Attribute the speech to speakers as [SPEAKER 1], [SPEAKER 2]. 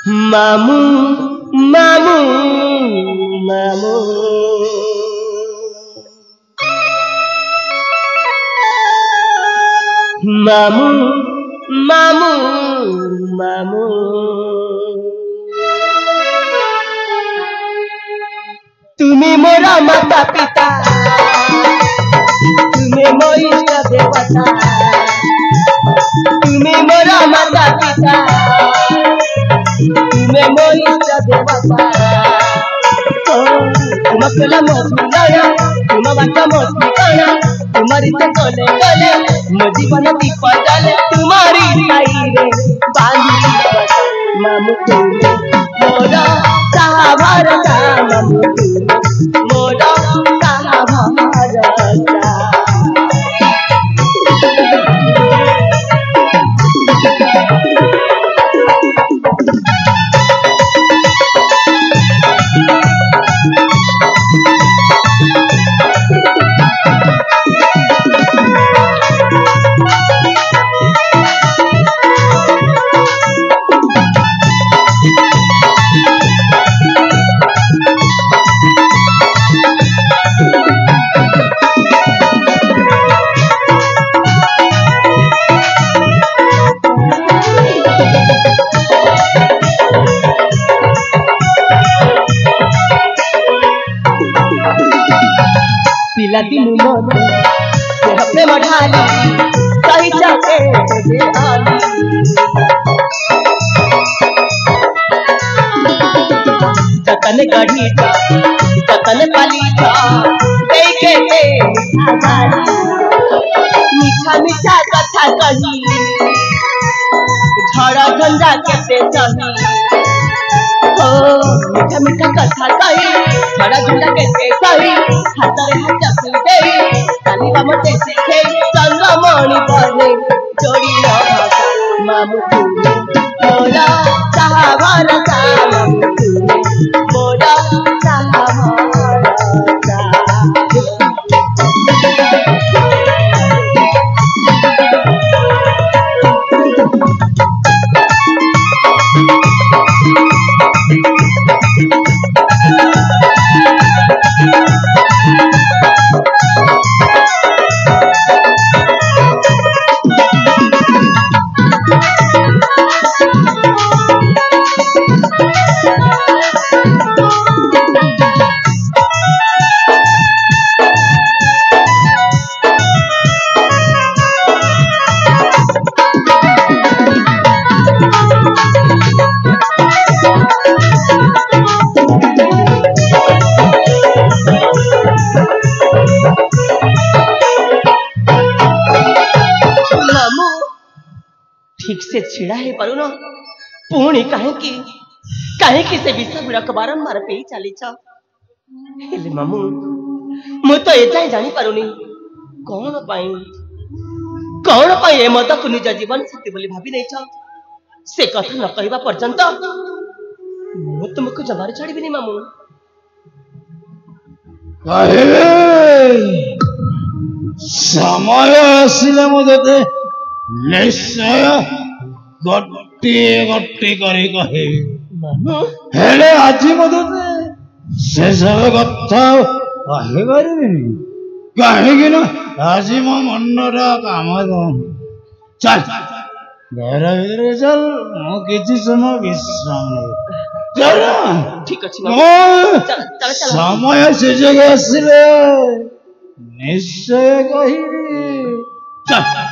[SPEAKER 1] मामू मामू मामू मामू मामू मामू तुम्हें मोरा माता पिता तुम्हें मो इष्ट देवता तुम्हें मोरा माता पिता तुम्हें मो इष्ट देवता तुम कला मधुराया तुम बाटा मधुराया तुम्हारी से कोले कोले मो जीवन दीप जले तुम्हारी छाई रे बांधी मामू तुम्हें मोरा साभरता मामू तुम्हें मोरा साभरता पिलाती मुमोन हफ्ते मढ़ाली सही चाहे मुझे आली जतन कढ़ी था जतन पाली था देखे थे मीठा मीठा कथा कही झड़ा झंझा कैसे सही मीठा मीठा कथा कही झड़ा झंझा कैसे सही हाथ चपल दे काली राम जैसे थे चंद्रमणि बने जोड़ी मामू तुम्हें मोरा साभरता मामू तुम्हें मोरा साभरता ठीक से छिड़ा है परुनो पुणी काहे की से विषय गुड़ाक बारंबार पे चली हेले मामू मु तो एजाए जानी पारुनी कौन पाई ए मत को निज जीवन साथी बोली भाभी नहीं से कथा न कहवा पर्यंत मु तुमको जमारे छाड़बी मामू
[SPEAKER 2] समय आसिले मते निश्चय गट्टी गट्टी करी कहे हेले आज मते से सब कथा कहे पारिबिनी कहीं ना आज मो मनरा काम चल घर भीतर चल मु किसी समय विश्राम नहीं चल
[SPEAKER 1] ठीक अच्छी
[SPEAKER 2] समय से जगह आसिले निश्चय कही चल